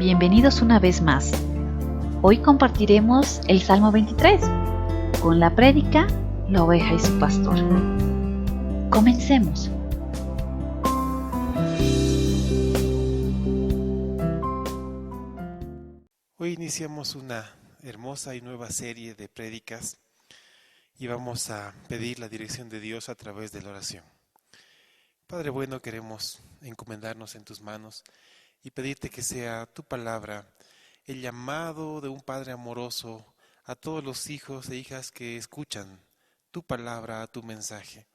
Bienvenidos una vez más. Hoy compartiremos el Salmo 23 con la prédica La oveja y su pastor. Comencemos. Hoy iniciamos una hermosa y nueva serie de prédicas y vamos a pedir la dirección de Dios a través de la oración. Padre bueno, queremos encomendarnos en tus manos y pedirte que sea tu palabra el llamado de un Padre amoroso a todos los hijos e hijas que escuchan tu palabra, tu mensaje.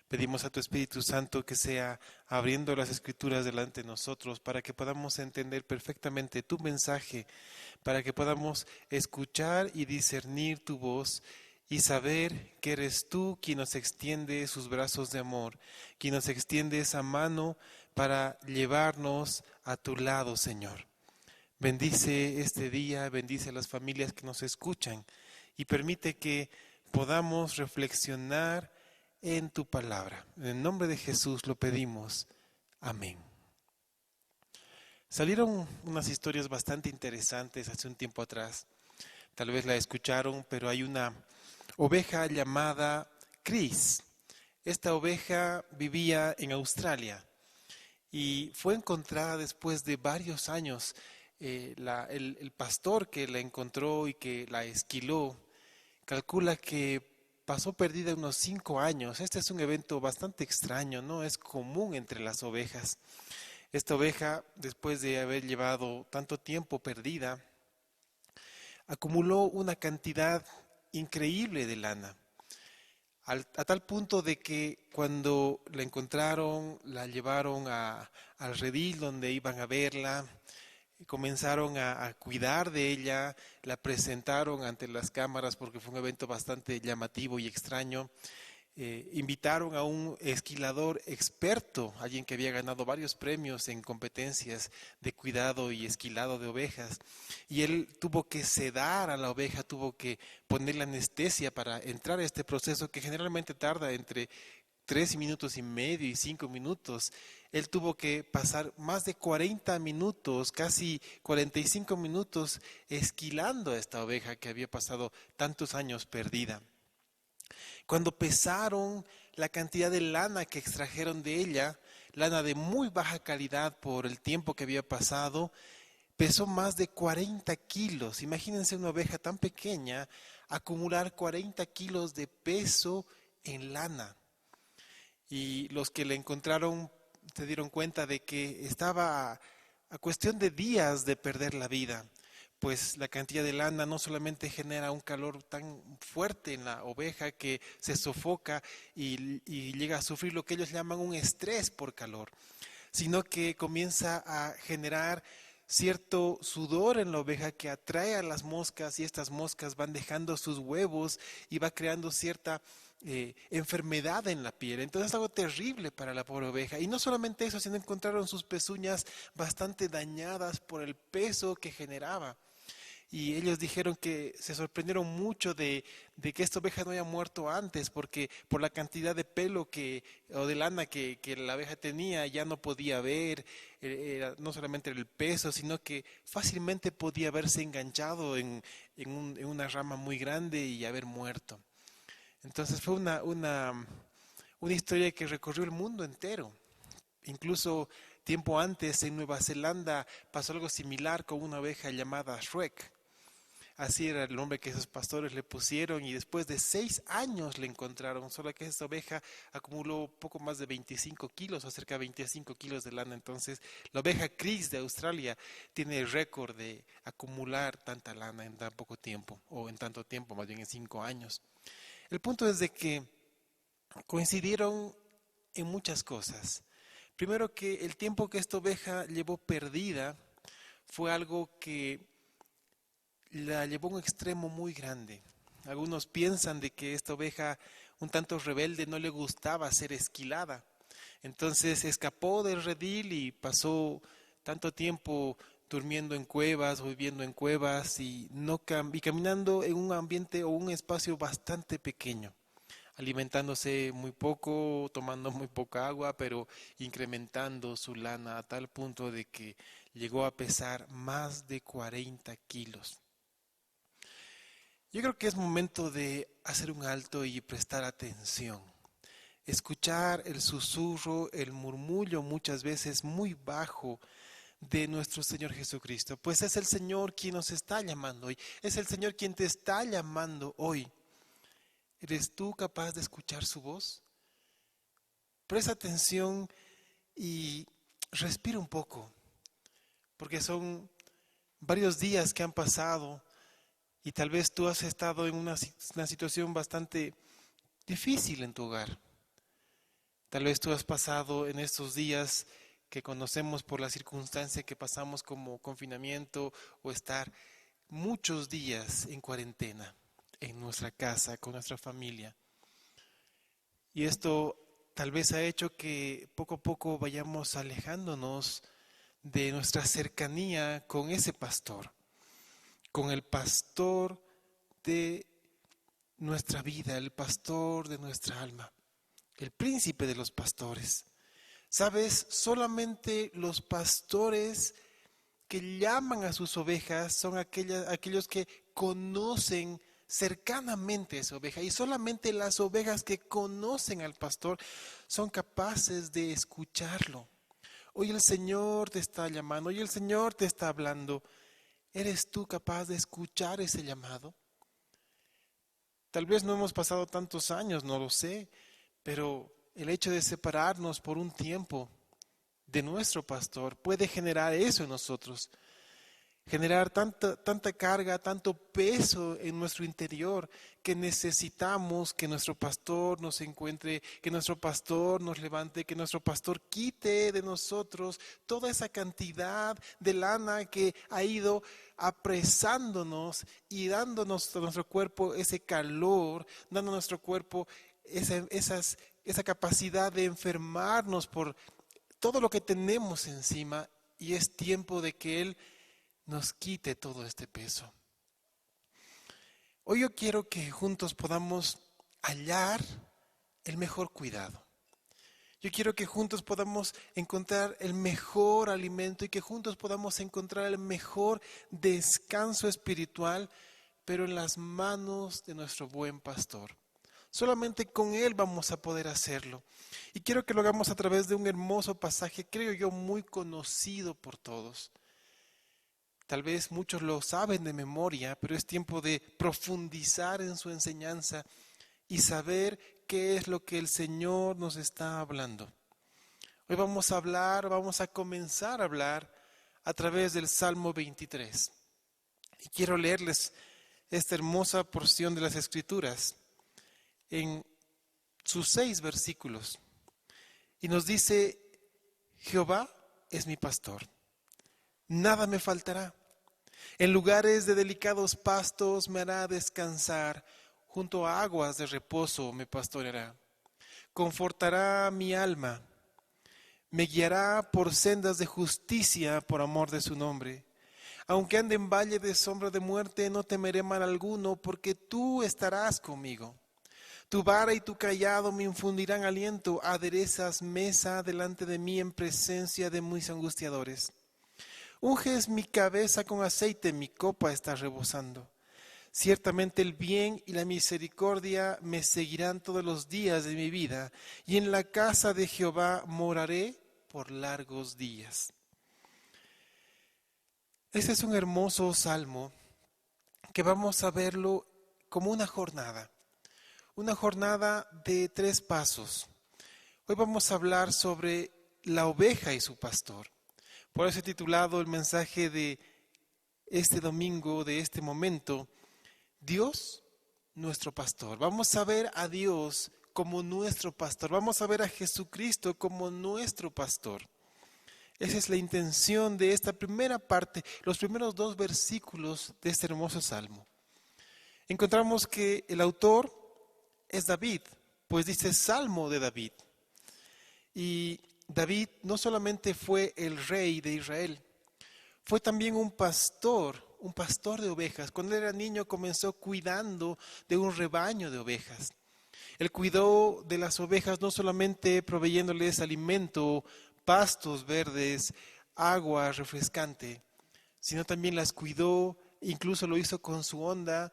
Pedimos a tu Espíritu Santo que sea abriendo las Escrituras delante de nosotros para que podamos entender perfectamente tu mensaje, para que podamos escuchar y discernir tu voz y saber que eres tú quien nos extiende sus brazos de amor, quien nos extiende esa mano para llevarnos a tu lado, Señor. Bendice este día, bendice a las familias que nos escuchan y permite que podamos reflexionar en tu palabra. En el nombre de Jesús lo pedimos. Amén. Salieron unas historias bastante interesantes hace un tiempo atrás. Tal vez la escucharon, pero hay una oveja llamada Chris. Esta oveja vivía en Australia y fue encontrada después de varios años. El pastor que la encontró y que la esquiló calcula que pasó perdida unos 5 años. Este es un evento bastante extraño, no es común entre las ovejas. Esta oveja, después de haber llevado tanto tiempo perdida, acumuló una cantidad increíble de lana, a tal punto de que cuando la encontraron, la llevaron al redil donde iban a verla, comenzaron a cuidar de ella, la presentaron ante las cámaras porque fue un evento bastante llamativo y extraño. Invitaron a un esquilador experto, alguien que había ganado varios premios en competencias de cuidado y esquilado de ovejas, y él tuvo que sedar a la oveja, tuvo que ponerle anestesia para entrar a este proceso que generalmente tarda entre 3 minutos y medio y 5 minutos. Él tuvo que pasar más de 40 minutos, casi 45 minutos, esquilando a esta oveja que había pasado tantos años perdida. Cuando pesaron la cantidad de lana que extrajeron de ella, lana de muy baja calidad por el tiempo que había pasado, pesó más de 40 kilos. Imagínense una oveja tan pequeña acumular 40 kilos de peso en lana. Y los que la encontraron se dieron cuenta de que estaba a cuestión de días de perder la vida, pues la cantidad de lana no solamente genera un calor tan fuerte en la oveja que se sofoca y llega a sufrir lo que ellos llaman un estrés por calor, sino que comienza a generar cierto sudor en la oveja que atrae a las moscas y estas moscas van dejando sus huevos y va creando cierta enfermedad en la piel. Entonces es algo terrible para la pobre oveja. Y no solamente eso, sino encontraron sus pezuñas bastante dañadas por el peso que generaba. Y ellos dijeron que se sorprendieron mucho de que esta oveja no haya muerto antes, porque por la cantidad de pelo o de lana que la oveja tenía, ya no podía ver, no solamente el peso, sino que fácilmente podía haberse enganchado en una rama muy grande y haber muerto. Entonces fue una historia que recorrió el mundo entero. Incluso tiempo antes en Nueva Zelanda pasó algo similar con una oveja llamada Shrek. Así era el nombre que esos pastores le pusieron y después de 6 años le encontraron, solo que esta oveja acumuló poco más de 25 kilos o cerca de 25 kilos de lana. Entonces la oveja Chris de Australia tiene el récord de acumular tanta lana en tan poco tiempo, o en tanto tiempo, más bien en 5 años. El punto es de que coincidieron en muchas cosas. Primero, que el tiempo que esta oveja llevó perdida fue algo que la llevó a un extremo muy grande. Algunos piensan de que esta oveja, un tanto rebelde, no le gustaba ser esquilada. Entonces escapó del redil y pasó tanto tiempo durmiendo en cuevas o viviendo en cuevas y caminando en un ambiente o un espacio bastante pequeño. alimentándose muy poco, tomando muy poca agua, pero incrementando su lana a tal punto de que llegó a pesar más de 40 kilos. Yo creo que es momento de hacer un alto y prestar atención. Escuchar el susurro, el murmullo muchas veces muy bajo de nuestro Señor Jesucristo, pues es el Señor quien nos está llamando hoy, es el Señor quien te está llamando hoy. ¿Eres tú capaz de escuchar su voz? Presta atención y respira un poco, porque son varios días que han pasado y tal vez tú has estado en una situación bastante difícil en tu hogar. Tal vez tú has pasado en estos días que conocemos por la circunstancia que pasamos como confinamiento o estar muchos días en cuarentena en nuestra casa, con nuestra familia. Y esto tal vez ha hecho que poco a poco vayamos alejándonos de nuestra cercanía con ese pastor, con el pastor de nuestra vida, el pastor de nuestra alma, el príncipe de los pastores. ¿Sabes? Solamente los pastores que llaman a sus ovejas son aquellos que conocen cercanamente a esa oveja, y solamente las ovejas que conocen al pastor son capaces de escucharlo. Hoy el Señor te está llamando, hoy el Señor te está hablando. ¿Eres tú capaz de escuchar ese llamado? Tal vez no hemos pasado tantos años, no lo sé, pero el hecho de separarnos por un tiempo de nuestro pastor puede generar eso en nosotros. Generar tanta carga, tanto peso en nuestro interior que necesitamos que nuestro pastor nos encuentre, que nuestro pastor nos levante, que nuestro pastor quite de nosotros toda esa cantidad de lana que ha ido apresándonos y dándonos a nuestro cuerpo ese calor, dando a nuestro cuerpo esa capacidad de enfermarnos por todo lo que tenemos encima, y es tiempo de que Él nos quite todo este peso. Hoy yo quiero que juntos podamos hallar el mejor cuidado. Yo quiero que juntos podamos encontrar el mejor alimento y que juntos podamos encontrar el mejor descanso espiritual, pero en las manos de nuestro buen pastor. Solamente con Él vamos a poder hacerlo. Y quiero que lo hagamos a través de un hermoso pasaje, creo yo, muy conocido por todos. Tal vez muchos lo saben de memoria, pero es tiempo de profundizar en su enseñanza y saber qué es lo que el Señor nos está hablando. Hoy vamos a comenzar a hablar a través del Salmo 23. Y quiero leerles esta hermosa porción de las Escrituras en sus 6 versículos. Y nos dice: Jehová es mi pastor, nada me faltará. En lugares de delicados pastos me hará descansar, junto a aguas de reposo me pastoreará. Confortará mi alma, me guiará por sendas de justicia por amor de su nombre. Aunque ande en valle de sombra de muerte, no temeré mal alguno, porque tú estarás conmigo. Tu vara y tu cayado me infundirán aliento, aderezas mesa delante de mí en presencia de mis angustiadores. Unges mi cabeza con aceite, mi copa está rebosando. Ciertamente el bien y la misericordia me seguirán todos los días de mi vida, y en la casa de Jehová moraré por largos días. Este es un hermoso salmo que vamos a verlo como una jornada de 3 pasos. Hoy vamos a hablar sobre la oveja y su pastor. Por eso he titulado el mensaje de este domingo, de este momento, Dios, nuestro pastor. Vamos a ver a Dios como nuestro pastor. Vamos a ver a Jesucristo como nuestro pastor. Esa es la intención de esta primera parte, los primeros 2 versículos de este hermoso salmo. Encontramos que el autor es David, pues dice Salmo de David. Y David no solamente fue el rey de Israel, fue también un pastor de ovejas. Cuando era niño comenzó cuidando de un rebaño de ovejas. Él cuidó de las ovejas no solamente proveyéndoles alimento, pastos verdes, agua refrescante, sino también las cuidó, incluso lo hizo con su onda,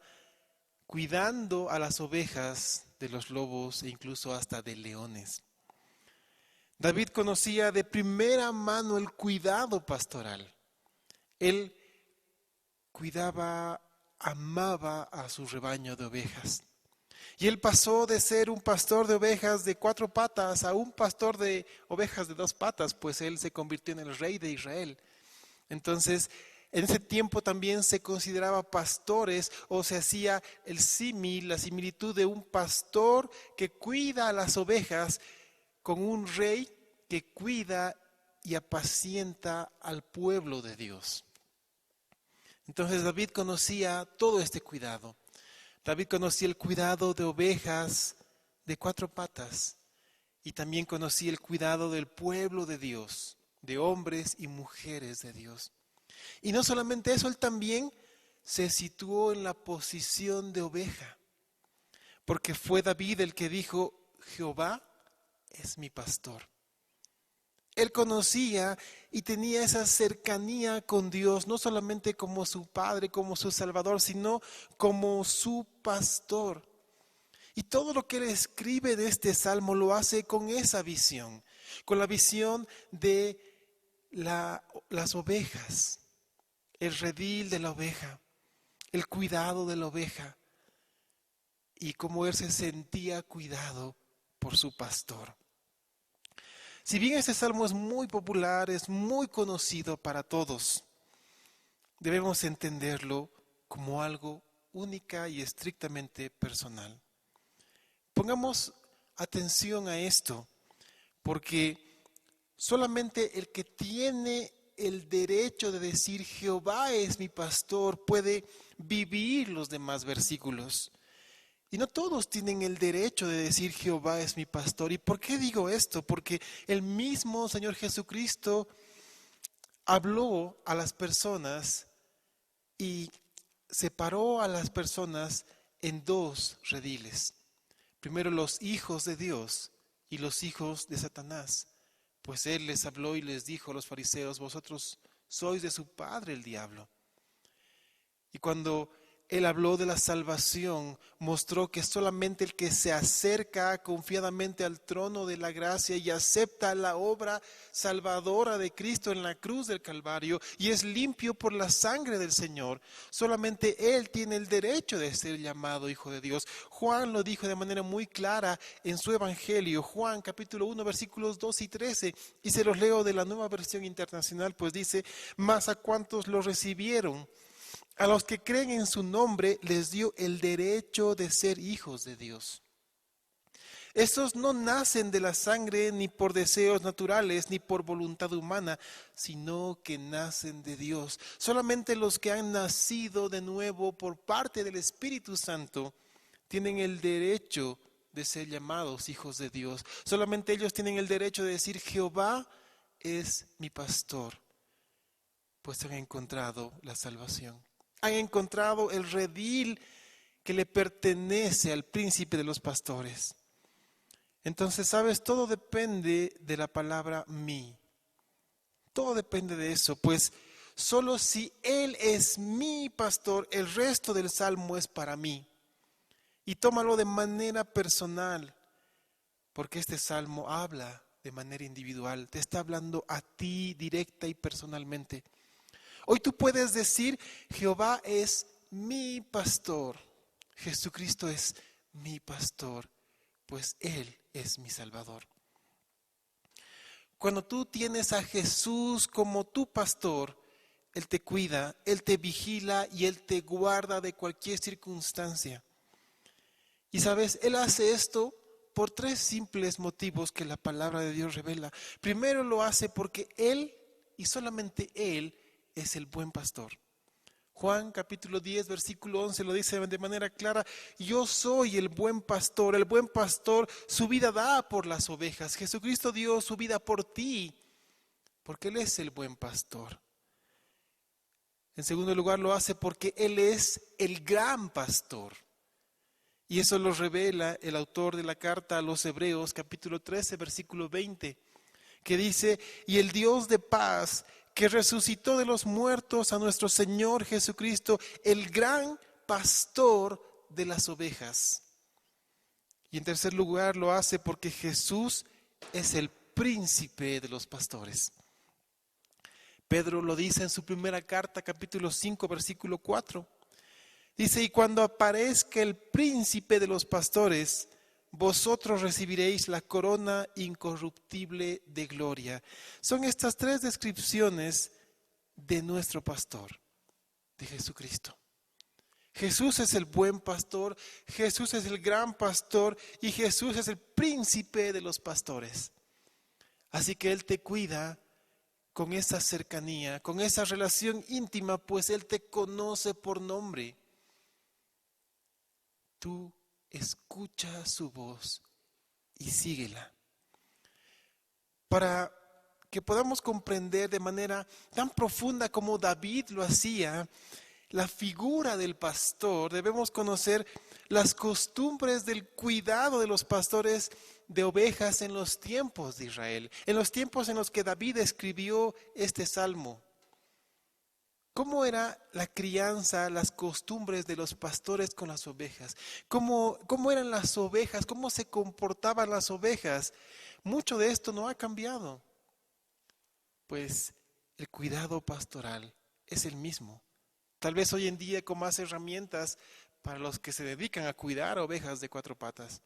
cuidando a las ovejas de los lobos e incluso hasta de leones. David conocía de primera mano el cuidado pastoral. Él cuidaba, amaba a su rebaño de ovejas. Y él pasó de ser un pastor de ovejas de 4 patas a un pastor de ovejas de 2 patas, pues él se convirtió en el rey de Israel. Entonces, en ese tiempo también se consideraba pastores o se hacía el símil, la similitud de un pastor que cuida a las ovejas con un rey que cuida y apacienta al pueblo de Dios. Entonces David conocía todo este cuidado. David conocía el cuidado de ovejas de 4 patas y también conocía el cuidado del pueblo de Dios, de hombres y mujeres de Dios. Y no solamente eso, él también se situó en la posición de oveja, porque fue David el que dijo: Jehová es mi pastor. Él conocía y tenía esa cercanía con Dios, no solamente como su Padre, como su Salvador, sino como su pastor. Y todo lo que él escribe de este salmo lo hace con esa visión, con la visión de las ovejas, el redil de la oveja, el cuidado de la oveja y cómo él se sentía cuidado por su pastor. Si bien este salmo es muy popular, es muy conocido para todos, debemos entenderlo como algo única y estrictamente personal. Pongamos atención a esto, porque solamente el que tiene el derecho de decir Jehová es mi pastor puede vivir los demás versículos. Y no todos tienen el derecho de decir Jehová es mi pastor. ¿Y por qué digo esto? Porque el mismo Señor Jesucristo habló a las personas y separó a las personas en 2 rediles. Primero los hijos de Dios y los hijos de Satanás. Pues Él les habló y les dijo a los fariseos: vosotros sois de su padre el diablo. Y cuando Él habló de la salvación, mostró que solamente el que se acerca confiadamente al trono de la gracia y acepta la obra salvadora de Cristo en la cruz del Calvario y es limpio por la sangre del Señor, solamente Él tiene el derecho de ser llamado Hijo de Dios. Juan lo dijo de manera muy clara en su Evangelio, Juan capítulo 1 versículos 2 y 13, y se los leo de la Nueva Versión Internacional, pues dice: mas a cuantos lo recibieron, a los que creen en su nombre les dio el derecho de ser hijos de Dios. Estos no nacen de la sangre ni por deseos naturales ni por voluntad humana, sino que nacen de Dios. Solamente los que han nacido de nuevo por parte del Espíritu Santo tienen el derecho de ser llamados hijos de Dios. Solamente ellos tienen el derecho de decir Jehová es mi pastor, pues han encontrado la salvación. Han encontrado el redil que le pertenece al príncipe de los pastores. Entonces, ¿sabes? Todo depende de la palabra mí. Todo depende de eso, pues solo si Él es mi pastor, el resto del salmo es para mí. Y tómalo de manera personal, porque este salmo habla de manera individual, te está hablando a ti directa y personalmente. Hoy tú puedes decir, Jehová es mi pastor, Jesucristo es mi pastor, pues Él es mi Salvador. Cuando tú tienes a Jesús como tu pastor, Él te cuida, Él te vigila y Él te guarda de cualquier circunstancia. Y sabes, Él hace esto por 3 simples motivos que la palabra de Dios revela. Primero lo hace porque Él y solamente Él es el buen pastor. Juan capítulo 10 versículo 11 lo dice de manera clara: yo soy el buen pastor su vida da por las ovejas. Jesucristo dio su vida por ti, porque Él es el buen pastor. En segundo lugar lo hace porque Él es el gran pastor. Y eso lo revela el autor de la carta a los Hebreos, capítulo 13, versículo 20, que dice: y el Dios de paz, que resucitó de los muertos a nuestro Señor Jesucristo, el gran pastor de las ovejas. Y en tercer lugar lo hace porque Jesús es el príncipe de los pastores. Pedro lo dice en su primera carta, capítulo 5, versículo 4. Dice: y cuando aparezca el príncipe de los pastores, vosotros recibiréis la corona incorruptible de gloria. Son estas tres descripciones de nuestro pastor, de Jesucristo. Jesús es el buen pastor, Jesús es el gran pastor y Jesús es el príncipe de los pastores. Así que Él te cuida con esa cercanía, con esa relación íntima, pues Él te conoce por nombre. Tú escucha su voz y síguela. Para que podamos comprender de manera tan profunda como David lo hacía, la figura del pastor, debemos conocer las costumbres del cuidado de los pastores de ovejas en los tiempos de Israel, en los tiempos en los que David escribió este salmo. ¿Cómo era la crianza, las costumbres de los pastores con las ovejas? ¿Cómo eran las ovejas? ¿Cómo se comportaban las ovejas? Mucho de esto no ha cambiado, pues el cuidado pastoral es el mismo. Tal vez hoy en día con más herramientas para los que se dedican a cuidar ovejas de cuatro patas.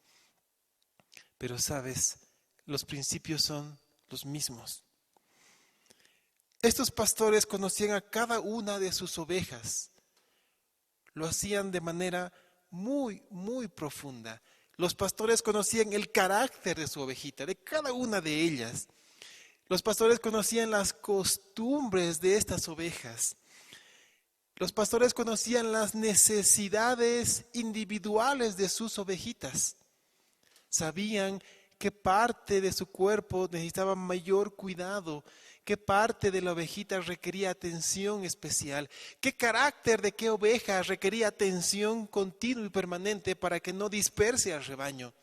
Pero sabes, los principios son los mismos. Estos pastores conocían a cada una de sus ovejas. Lo hacían de manera muy, muy profunda. Los pastores conocían el carácter de su ovejita, de cada una de ellas. Los pastores conocían las costumbres de estas ovejas. Los pastores conocían las necesidades individuales de sus ovejitas. Sabían qué parte de su cuerpo necesitaba mayor cuidado, qué parte de la ovejita requería atención especial, qué carácter de qué oveja requería atención continua y permanente para que no disperse al rebaño.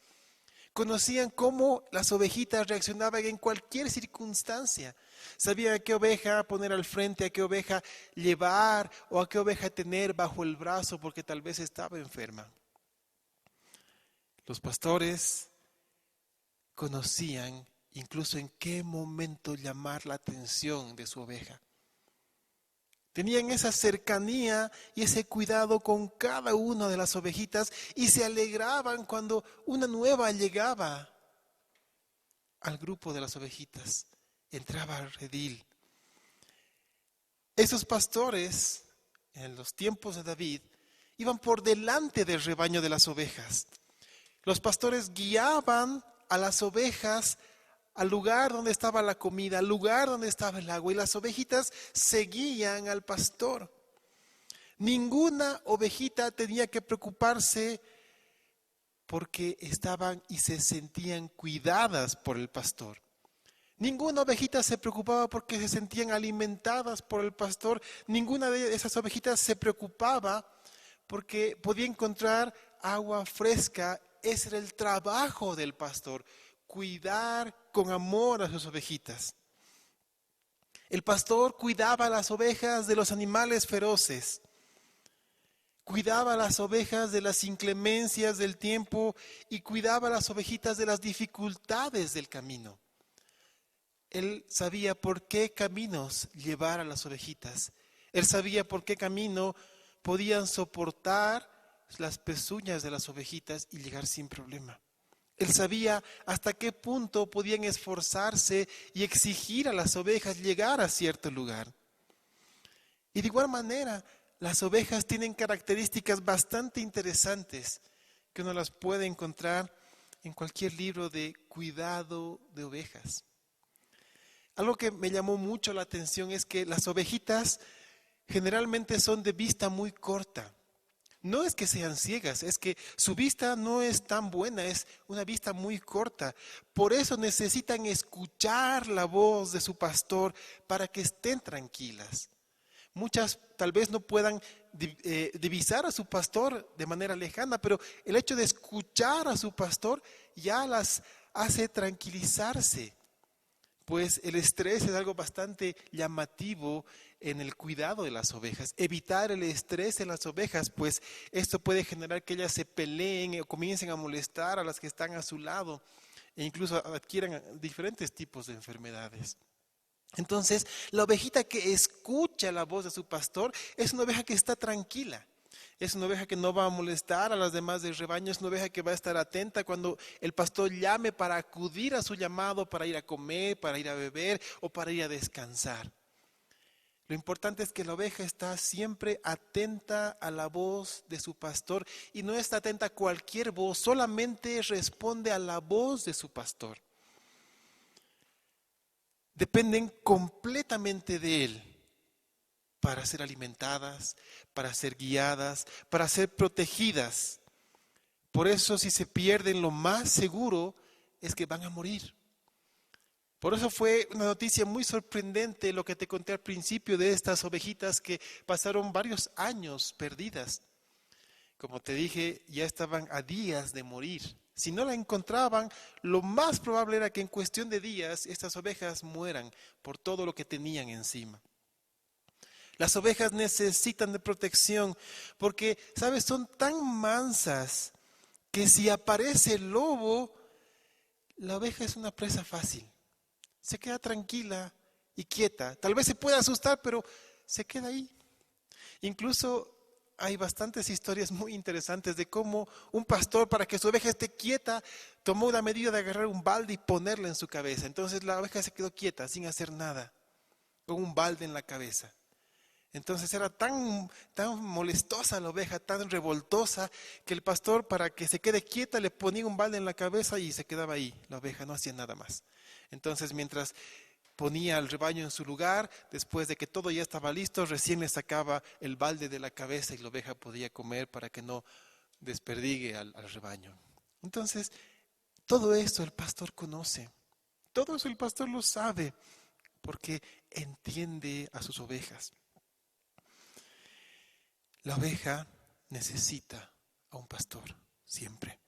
Conocían cómo las ovejitas reaccionaban en cualquier circunstancia. Sabían a qué oveja poner al frente, a qué oveja llevar o a qué oveja tener bajo el brazo porque tal vez estaba enferma. Los pastores conocían incluso en qué momento llamar la atención de su oveja. Tenían esa cercanía y ese cuidado con cada una de las ovejitas y se alegraban cuando una nueva llegaba al grupo de las ovejitas, entraba al redil. Esos pastores, en los tiempos de David, iban por delante del rebaño de las ovejas. Los pastores guiaban a las ovejas al lugar donde estaba la comida, al lugar donde estaba el agua, y las ovejitas seguían al pastor. Ninguna ovejita tenía que preocuparse porque estaban y se sentían cuidadas por el pastor. Ninguna ovejita se preocupaba porque se sentían alimentadas por el pastor. Ninguna de esas ovejitas se preocupaba porque podía encontrar agua fresca. Ese era el trabajo del pastor, cuidar con amor a sus ovejitas. El pastor cuidaba a las ovejas de los animales feroces, cuidaba a las ovejas de las inclemencias del tiempo y cuidaba a las ovejitas de las dificultades del camino. Él sabía por qué caminos llevar a las ovejitas. Él sabía por qué camino podían soportar las pezuñas de las ovejitas y llegar sin problema. Él sabía hasta qué punto podían esforzarse y exigir a las ovejas llegar a cierto lugar. Y de igual manera, las ovejas tienen características bastante interesantes que uno las puede encontrar en cualquier libro de cuidado de ovejas. Algo que me llamó mucho la atención es que las ovejitas generalmente son de vista muy corta. No es que sean ciegas, es que su vista no es tan buena, es una vista muy corta. Por eso necesitan escuchar la voz de su pastor para que estén tranquilas. Muchas tal vez no puedan divisar a su pastor de manera lejana, pero el hecho de escuchar a su pastor ya las hace tranquilizarse, pues el estrés es algo bastante llamativo en el cuidado de las ovejas. Evitar el estrés en las ovejas, pues esto puede generar que ellas se peleen o comiencen a molestar a las que están a su lado e incluso adquieran diferentes tipos de enfermedades. Entonces, la ovejita que escucha la voz de su pastor es una oveja que está tranquila. Es una oveja que no va a molestar a las demás del rebaño, es una oveja que va a estar atenta cuando el pastor llame para acudir a su llamado, para ir a comer, para ir a beber o para ir a descansar. Lo importante es que la oveja está siempre atenta a la voz de su pastor y no está atenta a cualquier voz, solamente responde a la voz de su pastor. Dependen completamente de él para ser alimentadas, para ser guiadas, para ser protegidas. Por eso si se pierden, lo más seguro es que van a morir. Por eso fue una noticia muy sorprendente lo que te conté al principio de estas ovejitas que pasaron varios años perdidas. Como te dije, ya estaban a días de morir. Si no la encontraban, lo más probable era que en cuestión de días estas ovejas mueran por todo lo que tenían encima. Las ovejas necesitan de protección porque, ¿sabes? Son tan mansas que si aparece el lobo, la oveja es una presa fácil. Se queda tranquila y quieta. Tal vez se pueda asustar, pero se queda ahí. Incluso hay bastantes historias muy interesantes de cómo un pastor, para que su oveja esté quieta, tomó la medida de agarrar un balde y ponerla en su cabeza. Entonces la oveja se quedó quieta, sin hacer nada, con un balde en la cabeza. Entonces era tan molestosa la oveja, tan revoltosa, que el pastor, para que se quede quieta, le ponía un balde en la cabeza y se quedaba ahí. La oveja no hacía nada más. Entonces, mientras ponía al rebaño en su lugar, después de que todo ya estaba listo, recién le sacaba el balde de la cabeza y la oveja podía comer para que no desperdigue al rebaño. Entonces, todo esto el pastor conoce. Todo eso el pastor lo sabe, porque entiende a sus ovejas. La oveja necesita a un pastor, siempre.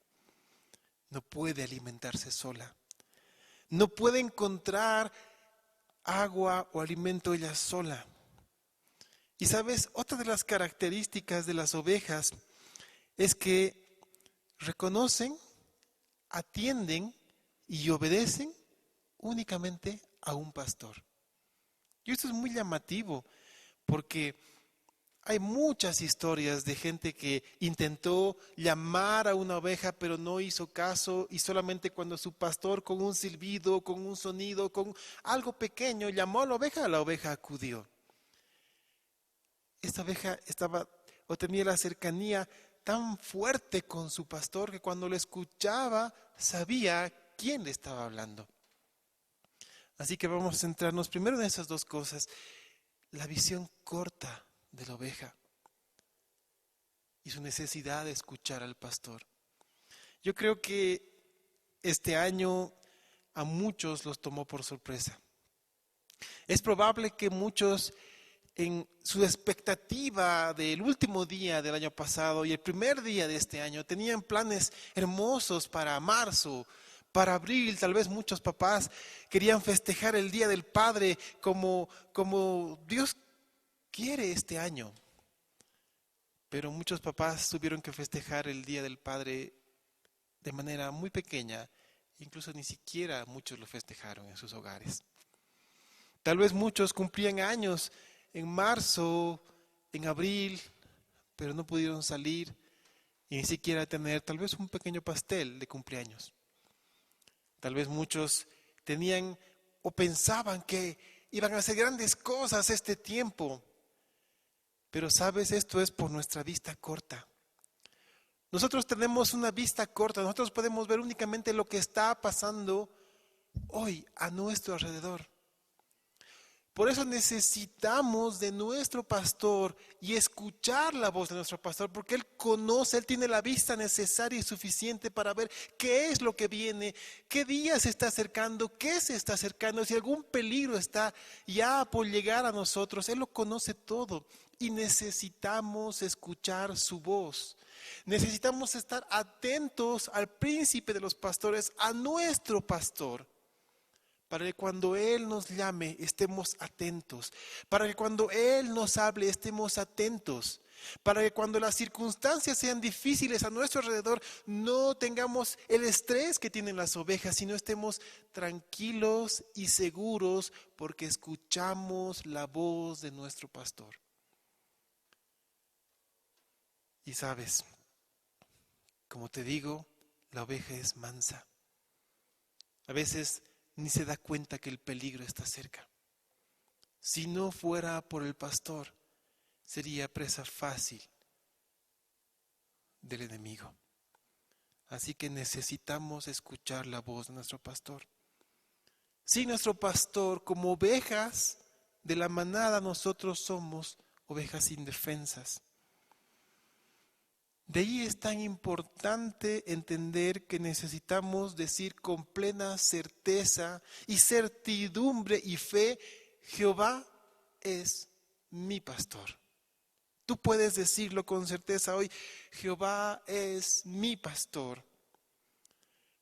No puede alimentarse sola. No puede encontrar agua o alimento ella sola. Y sabes, otra de las características de las ovejas es que reconocen, atienden y obedecen únicamente a un pastor. Y esto es muy llamativo porque hay muchas historias de gente que intentó llamar a una oveja pero no hizo caso y solamente cuando su pastor con un silbido, con un sonido, con algo pequeño llamó a la oveja acudió. Esta oveja estaba o tenía la cercanía tan fuerte con su pastor que cuando lo escuchaba sabía quién le estaba hablando. Así que vamos a centrarnos primero en esas dos cosas. La visión corta de la oveja y su necesidad de escuchar al pastor. Yo creo que este año a muchos los tomó por sorpresa. Es probable que muchos en su expectativa del último día del año pasado y el primer día de este año tenían planes hermosos para marzo, para abril. Tal vez muchos papás querían festejar el Día del Padre como Dios quiere este año, pero muchos papás tuvieron que festejar el Día del Padre de manera muy pequeña, incluso ni siquiera muchos lo festejaron en sus hogares. Tal vez muchos cumplían años en marzo, en abril, pero no pudieron salir y ni siquiera tener tal vez un pequeño pastel de cumpleaños. Tal vez muchos tenían o pensaban que iban a hacer grandes cosas este tiempo. Pero sabes, esto es por nuestra vista corta. Nosotros tenemos una vista corta, nosotros podemos ver únicamente lo que está pasando hoy a nuestro alrededor. Por eso necesitamos de nuestro pastor y escuchar la voz de nuestro pastor, porque Él conoce, Él tiene la vista necesaria y suficiente para ver qué es lo que viene, qué día se está acercando, qué se está acercando, si algún peligro está ya por llegar a nosotros. Él lo conoce todo y necesitamos escuchar su voz. Necesitamos estar atentos al príncipe de los pastores, a nuestro pastor, para que cuando Él nos llame estemos atentos, para que cuando Él nos hable estemos atentos, para que cuando las circunstancias sean difíciles a nuestro alrededor no tengamos el estrés que tienen las ovejas, sino estemos tranquilos y seguros porque escuchamos la voz de nuestro pastor. Y sabes, como te digo, la oveja es mansa. A veces ni se da cuenta que el peligro está cerca. Si no fuera por el pastor, sería presa fácil del enemigo. Así que necesitamos escuchar la voz de nuestro pastor. Si nuestro pastor, como ovejas de la manada, nosotros somos ovejas indefensas. De ahí es tan importante entender que necesitamos decir con plena certeza y certidumbre y fe: Jehová es mi pastor. Tú puedes decirlo con certeza hoy: Jehová es mi pastor.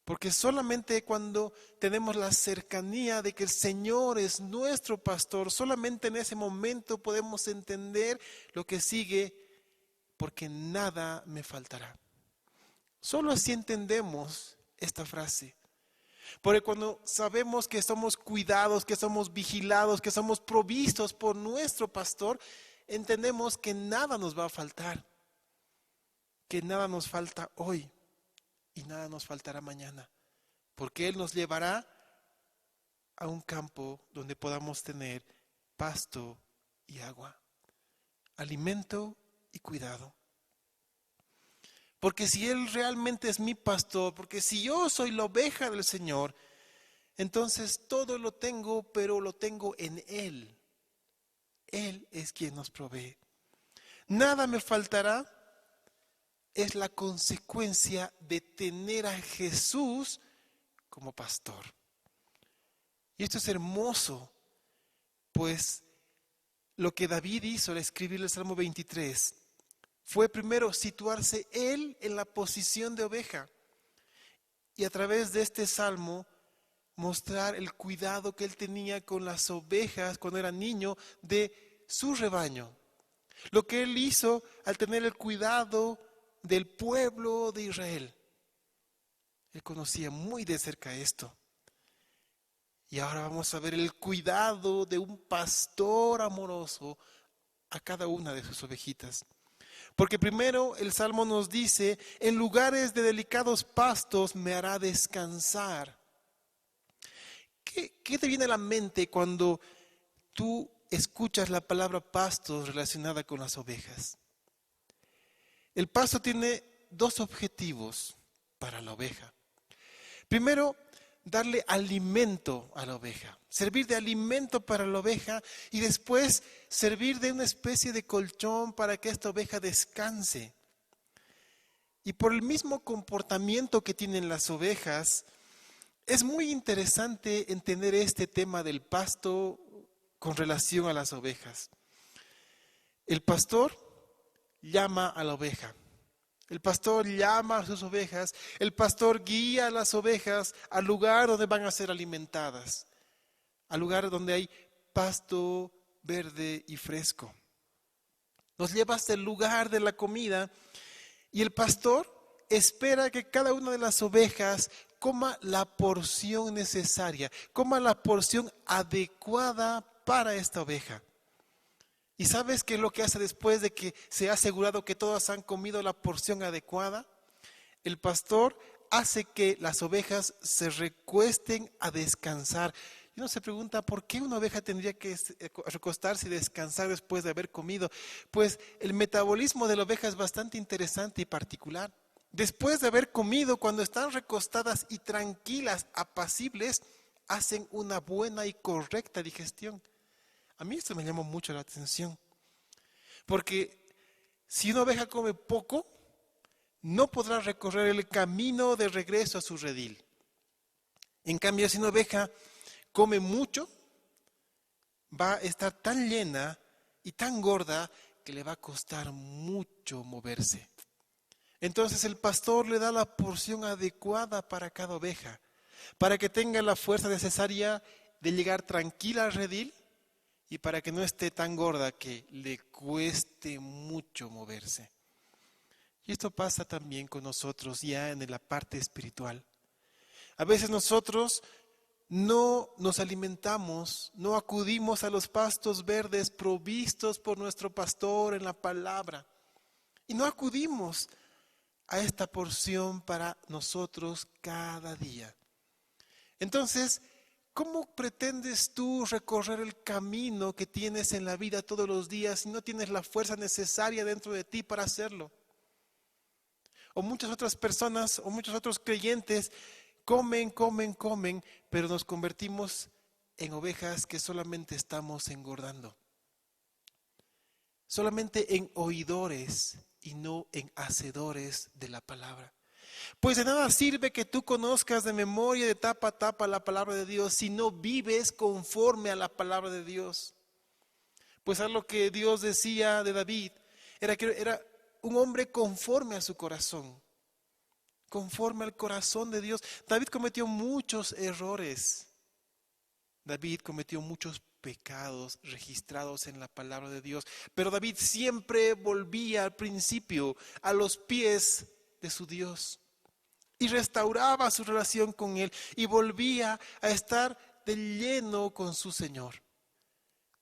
Porque solamente cuando tenemos la cercanía de que el Señor es nuestro pastor, solamente en ese momento podemos entender lo que sigue: porque nada me faltará. Solo así entendemos esta frase. Porque cuando sabemos que somos cuidados, que somos vigilados, que somos provistos por nuestro pastor, entendemos que nada nos va a faltar, que nada nos falta hoy y nada nos faltará mañana, porque Él nos llevará a un campo donde podamos tener pasto y agua, alimento y cuidado. Porque si Él realmente es mi pastor, porque si yo soy la oveja del Señor, entonces todo lo tengo, pero lo tengo en Él. Él es quien nos provee. Nada me faltará, es la consecuencia de tener a Jesús como pastor. Y esto es hermoso, pues lo que David hizo al escribir el Salmo 23 fue primero situarse él en la posición de oveja y a través de este salmo mostrar el cuidado que él tenía con las ovejas cuando era niño de su rebaño. Lo que él hizo al tener el cuidado del pueblo de Israel. Él conocía muy de cerca esto. Y ahora vamos a ver el cuidado de un pastor amoroso a cada una de sus ovejitas. Porque primero el Salmo nos dice: en lugares de delicados pastos me hará descansar. ¿Qué te viene a la mente cuando tú escuchas la palabra pastos relacionada con las ovejas? El pasto tiene dos objetivos para la oveja. Primero, darle alimento a la oveja, servir de alimento para la oveja y después servir de una especie de colchón para que esta oveja descanse. Y por el mismo comportamiento que tienen las ovejas, es muy interesante entender este tema del pasto con relación a las ovejas. El pastor llama a la oveja. El pastor llama a sus ovejas, el pastor guía a las ovejas al lugar donde van a ser alimentadas, al lugar donde hay pasto verde y fresco. Nos lleva hasta el lugar de la comida y el pastor espera que cada una de las ovejas coma la porción necesaria, coma la porción adecuada para esta oveja. ¿Y sabes qué es lo que hace después de que se ha asegurado que todas han comido la porción adecuada? El pastor hace que las ovejas se recuesten a descansar. Y uno se pregunta, ¿por qué una oveja tendría que recostarse y descansar después de haber comido? Pues el metabolismo de la oveja es bastante interesante y particular. Después de haber comido, cuando están recostadas y tranquilas, apacibles, hacen una buena y correcta digestión. A mí esto me llamó mucho la atención, porque si una oveja come poco, no podrá recorrer el camino de regreso a su redil. En cambio, si una oveja come mucho, va a estar tan llena y tan gorda que le va a costar mucho moverse. Entonces el pastor le da la porción adecuada para cada oveja, para que tenga la fuerza necesaria de llegar tranquila al redil y para que no esté tan gorda que le cueste mucho moverse. Y esto pasa también con nosotros ya en la parte espiritual. A veces nosotros no nos alimentamos, no acudimos a los pastos verdes provistos por nuestro pastor en la palabra. Y no acudimos a esta porción para nosotros cada día. Entonces, ¿cómo pretendes tú recorrer el camino que tienes en la vida todos los días si no tienes la fuerza necesaria dentro de ti para hacerlo? O muchas otras personas o muchos otros creyentes comen, pero nos convertimos en ovejas que solamente estamos engordando. Solamente en oidores y no en hacedores de la palabra. Pues de nada sirve que tú conozcas de memoria, de tapa a tapa la palabra de Dios, si no vives conforme a la palabra de Dios. Pues algo que Dios decía de David era que era un hombre conforme a su corazón, conforme al corazón de Dios. David cometió muchos errores. David cometió muchos pecados registrados en la palabra de Dios. Pero David siempre volvía al principio, a los pies de su Dios. Y restauraba su relación con Él. Y volvía a estar de lleno con su Señor.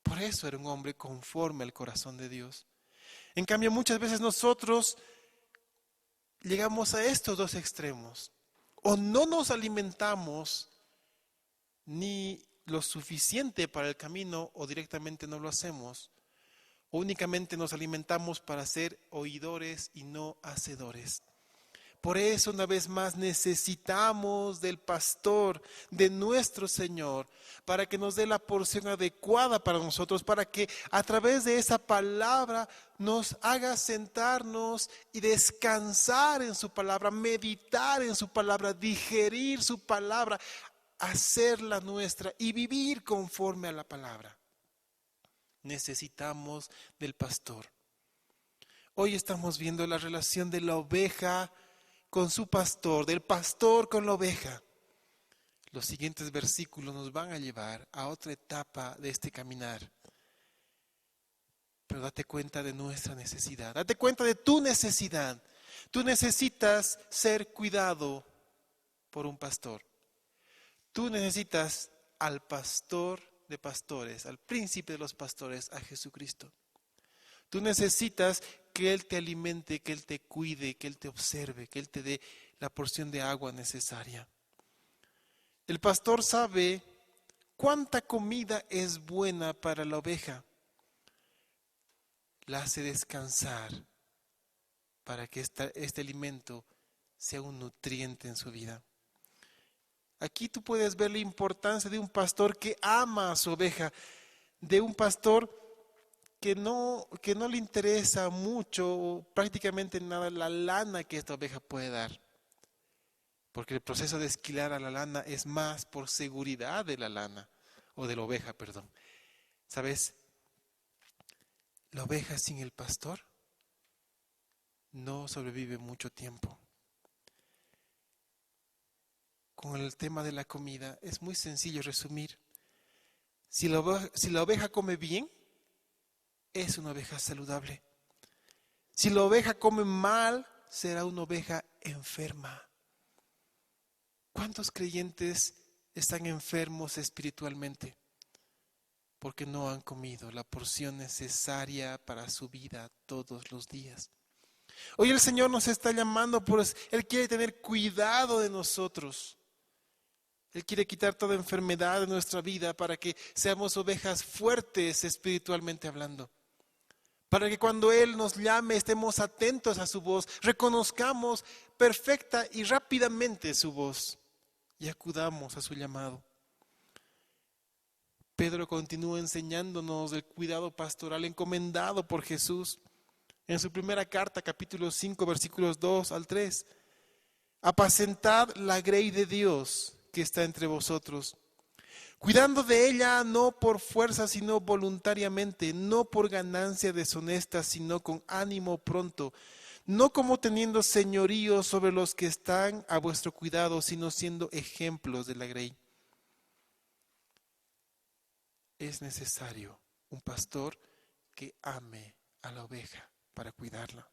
Por eso era un hombre conforme al corazón de Dios. En cambio, muchas veces nosotros llegamos a estos dos extremos. O no nos alimentamos ni lo suficiente para el camino o directamente no lo hacemos. O únicamente nos alimentamos para ser oidores y no hacedores. Por eso, una vez más, necesitamos del pastor, de nuestro Señor, para que nos dé la porción adecuada para nosotros, para que a través de esa palabra nos haga sentarnos y descansar en su palabra, meditar en su palabra, digerir su palabra, hacerla nuestra y vivir conforme a la palabra. Necesitamos del pastor. Hoy estamos viendo la relación de la oveja con su pastor, del pastor con la oveja. Los siguientes versículos nos van a llevar a otra etapa de este caminar. Pero date cuenta de nuestra necesidad, date cuenta de tu necesidad. Tú necesitas ser cuidado por un pastor. Tú necesitas al pastor de pastores, al príncipe de los pastores, a Jesucristo. Tú necesitas que Él te alimente, que Él te cuide, que Él te observe, que Él te dé la porción de agua necesaria. El pastor sabe cuánta comida es buena para la oveja. La hace descansar para que este alimento sea un nutriente en su vida. Aquí tú puedes ver la importancia de un pastor que ama a su oveja, de un pastor que no le interesa mucho o prácticamente nada la lana que esta oveja puede dar. Porque el proceso de esquilar a la lana es más por seguridad de la lana, o de la oveja, perdón. ¿Sabes? La oveja sin el pastor no sobrevive mucho tiempo. Con el tema de la comida es muy sencillo resumir. Si la oveja come bien, es una oveja saludable. Si la oveja come mal, será una oveja enferma. ¿Cuántos creyentes están enfermos espiritualmente? Porque no han comido la porción necesaria para su vida todos los días. Hoy el Señor nos está llamando, pues Él quiere tener cuidado de nosotros. Él quiere quitar toda enfermedad de nuestra vida para que seamos ovejas fuertes espiritualmente hablando. Para que cuando Él nos llame estemos atentos a su voz, reconozcamos perfecta y rápidamente su voz y acudamos a su llamado. Pedro continúa enseñándonos del cuidado pastoral encomendado por Jesús. En su primera carta, capítulo 5, versículos 2 al 3. Apacentad la grey de Dios que está entre vosotros, cuidando de ella no por fuerza, sino voluntariamente, no por ganancia deshonesta, sino con ánimo pronto, no como teniendo señorío sobre los que están a vuestro cuidado, sino siendo ejemplos de la grey. Es necesario un pastor que ame a la oveja para cuidarla.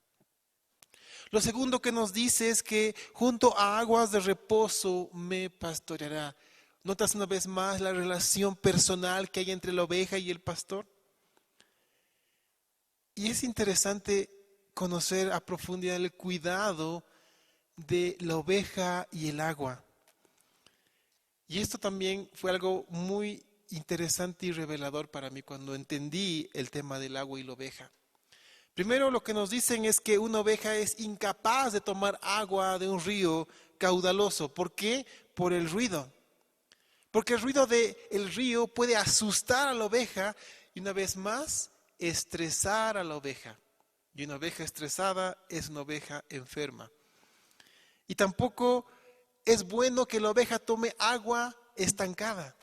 Lo segundo que nos dice es que junto a aguas de reposo me pastoreará. ¿Notas una vez más la relación personal que hay entre la oveja y el pastor? Y es interesante conocer a profundidad el cuidado de la oveja y el agua. Y esto también fue algo muy interesante y revelador para mí cuando entendí el tema del agua y la oveja. Primero, lo que nos dicen es que una oveja es incapaz de tomar agua de un río caudaloso. ¿Por qué? Por el ruido. Porque el ruido del río puede asustar a la oveja y una vez más estresar a la oveja. Y una oveja estresada es una oveja enferma. Y tampoco es bueno que la oveja tome agua estancada,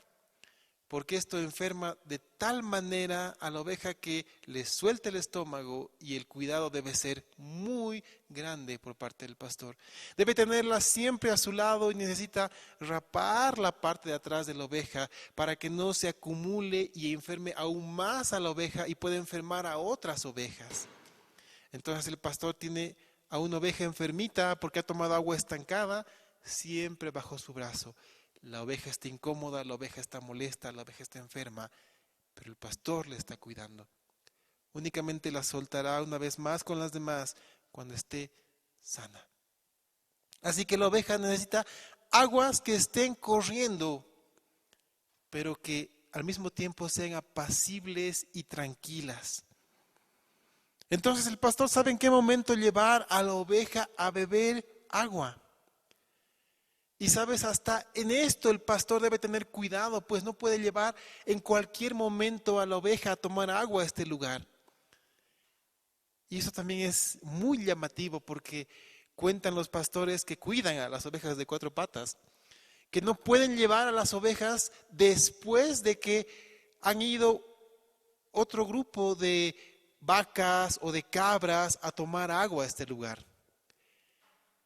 porque esto enferma de tal manera a la oveja que le suelta el estómago y el cuidado debe ser muy grande por parte del pastor. Debe tenerla siempre a su lado y necesita rapar la parte de atrás de la oveja para que no se acumule y enferme aún más a la oveja y pueda enfermar a otras ovejas. Entonces el pastor tiene a una oveja enfermita porque ha tomado agua estancada siempre bajo su brazo. La oveja está incómoda, la oveja está molesta, la oveja está enferma, pero el pastor le está cuidando. Únicamente la soltará una vez más con las demás cuando esté sana. Así que la oveja necesita aguas que estén corriendo, pero que al mismo tiempo sean apacibles y tranquilas. Entonces el pastor sabe en qué momento llevar a la oveja a beber agua. Y sabes, hasta en esto el pastor debe tener cuidado, pues no puede llevar en cualquier momento a la oveja a tomar agua a este lugar. Y eso también es muy llamativo porque cuentan los pastores que cuidan a las ovejas de 4 patas, que no pueden llevar a las ovejas después de que han ido otro grupo de vacas o de cabras a tomar agua a este lugar.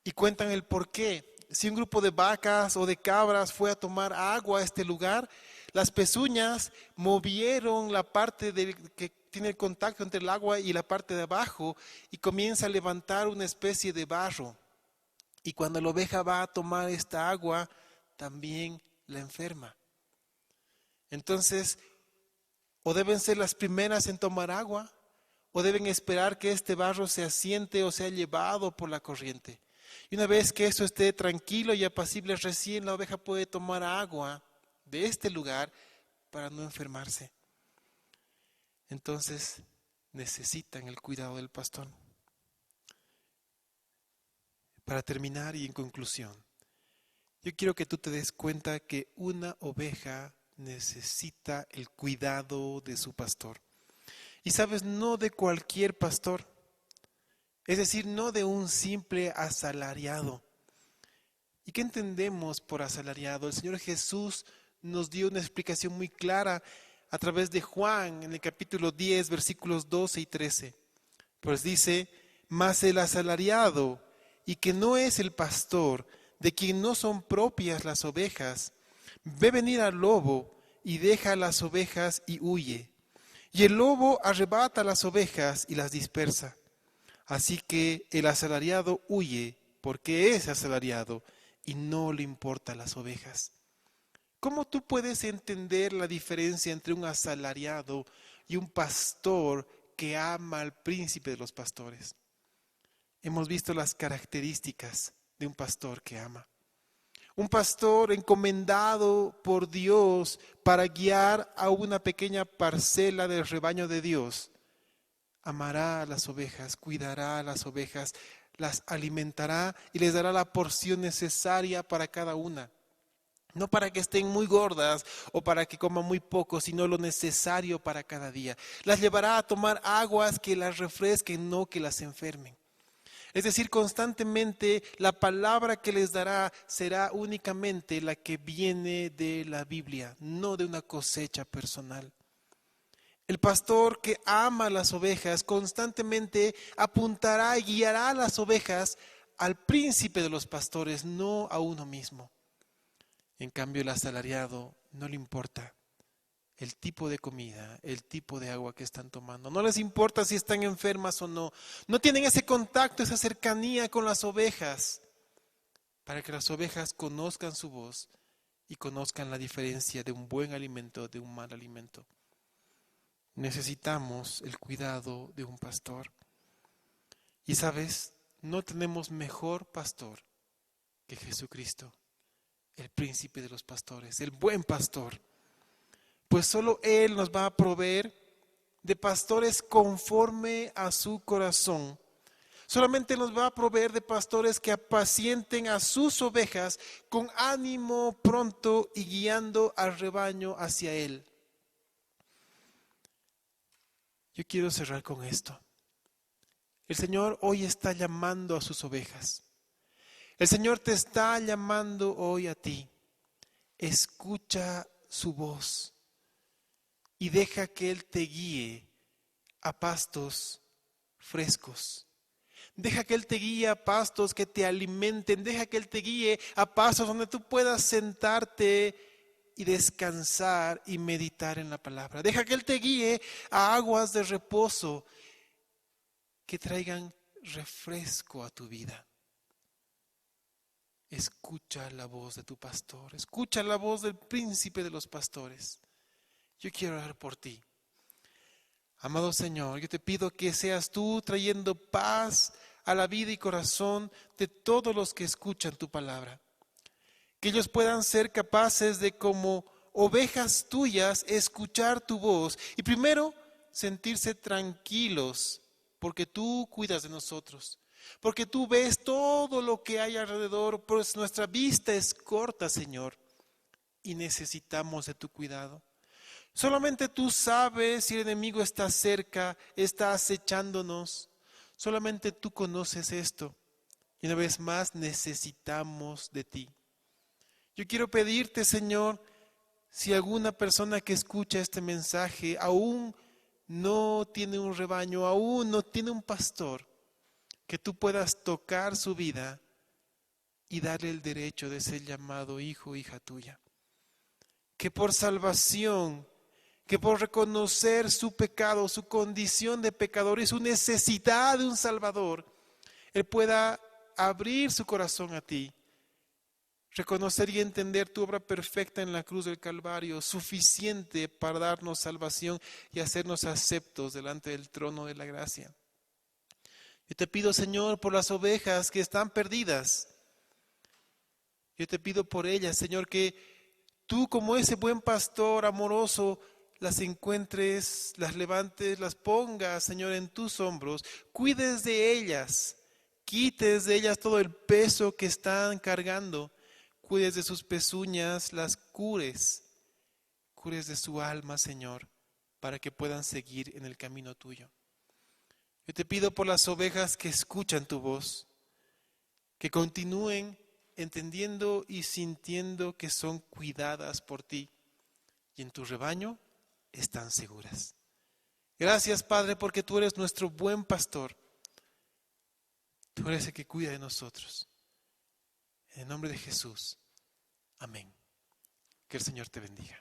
Y cuentan el por qué. Si un grupo de vacas o de cabras fue a tomar agua a este lugar, las pezuñas movieron la parte que tiene el contacto entre el agua y la parte de abajo y comienza a levantar una especie de barro. Y cuando la oveja va a tomar esta agua, también la enferma. Entonces, o deben ser las primeras en tomar agua, o deben esperar que este barro se asiente o sea llevado por la corriente. Y una vez que eso esté tranquilo y apacible, recién la oveja puede tomar agua de este lugar para no enfermarse. Entonces necesitan el cuidado del pastor. Para terminar y en conclusión, yo quiero que tú te des cuenta que una oveja necesita el cuidado de su pastor. Y sabes, no de cualquier pastor. Es decir, no de un simple asalariado. ¿Y qué entendemos por asalariado? El Señor Jesús nos dio una explicación muy clara a través de Juan en el capítulo 10, versículos 12 y 13. Pues dice, mas el asalariado, y que no es el pastor, de quien no son propias las ovejas, ve venir al lobo y deja las ovejas y huye. Y el lobo arrebata las ovejas y las dispersa. Así que el asalariado huye porque es asalariado y no le importan las ovejas. ¿Cómo tú puedes entender la diferencia entre un asalariado y un pastor que ama al príncipe de los pastores? Hemos visto las características de un pastor que ama. Un pastor encomendado por Dios para guiar a una pequeña parcela del rebaño de Dios. Amará a las ovejas, cuidará a las ovejas, las alimentará y les dará la porción necesaria para cada una. No para que estén muy gordas o para que coman muy poco, sino lo necesario para cada día. Las llevará a tomar aguas que las refresquen, no que las enfermen. Es decir, constantemente la palabra que les dará será únicamente la que viene de la Biblia, no de una cosecha personal. El pastor que ama las ovejas constantemente apuntará y guiará a las ovejas al príncipe de los pastores, no a uno mismo. En cambio, el asalariado no le importa el tipo de comida, el tipo de agua que están tomando. No les importa si están enfermas o no. No tienen ese contacto, esa cercanía con las ovejas, para que las ovejas conozcan su voz y conozcan la diferencia de un buen alimento de un mal alimento. Necesitamos el cuidado de un pastor. Y sabes, no tenemos mejor pastor que Jesucristo, el príncipe de los pastores, el buen pastor. Pues solo Él nos va a proveer de pastores conforme a su corazón. Solamente nos va a proveer de pastores que apacienten a sus ovejas con ánimo pronto y guiando al rebaño hacia Él. Yo quiero cerrar con esto. El Señor hoy está llamando a sus ovejas. El Señor te está llamando hoy a ti. Escucha su voz y deja que Él te guíe a pastos frescos. Deja que Él te guíe a pastos que te alimenten. Deja que Él te guíe a pastos donde tú puedas sentarte y descansar y meditar en la palabra. Deja que Él te guíe a aguas de reposo que traigan refresco a tu vida. Escucha la voz de tu pastor, escucha la voz del príncipe de los pastores. Yo quiero orar por ti. Amado Señor, yo te pido que seas tú trayendo paz a la vida y corazón de todos los que escuchan tu palabra. Que ellos puedan ser capaces de, como ovejas tuyas, escuchar tu voz y primero sentirse tranquilos porque tú cuidas de nosotros. Porque tú ves todo lo que hay alrededor, pues nuestra vista es corta, Señor, y necesitamos de tu cuidado. Solamente tú sabes si el enemigo está cerca, está acechándonos. Solamente tú conoces esto. Y una vez más necesitamos de ti. Yo quiero pedirte, Señor, si alguna persona que escucha este mensaje aún no tiene un rebaño, aún no tiene un pastor, que tú puedas tocar su vida y darle el derecho de ser llamado hijo o hija tuya. Que por salvación, que por reconocer su pecado, su condición de pecador y su necesidad de un Salvador, Él pueda abrir su corazón a ti, reconocer y entender tu obra perfecta en la cruz del Calvario, suficiente para darnos salvación y hacernos aceptos delante del trono de la gracia. Yo te pido, Señor, por las ovejas que están perdidas. Yo te pido por ellas, Señor, que tú como ese buen pastor amoroso las encuentres, las levantes, las pongas, Señor, en tus hombros. Cuides de ellas, quites de ellas todo el peso que están cargando. Cuides de sus pezuñas, las cures de su alma, Señor, para que puedan seguir en el camino tuyo. Yo te pido por las ovejas que escuchan tu voz, que continúen entendiendo y sintiendo que son cuidadas por ti y en tu rebaño están seguras. Gracias, Padre, porque tú eres nuestro buen pastor. Tú eres el que cuida de nosotros. En el nombre de Jesús. Amén. Que el Señor te bendiga.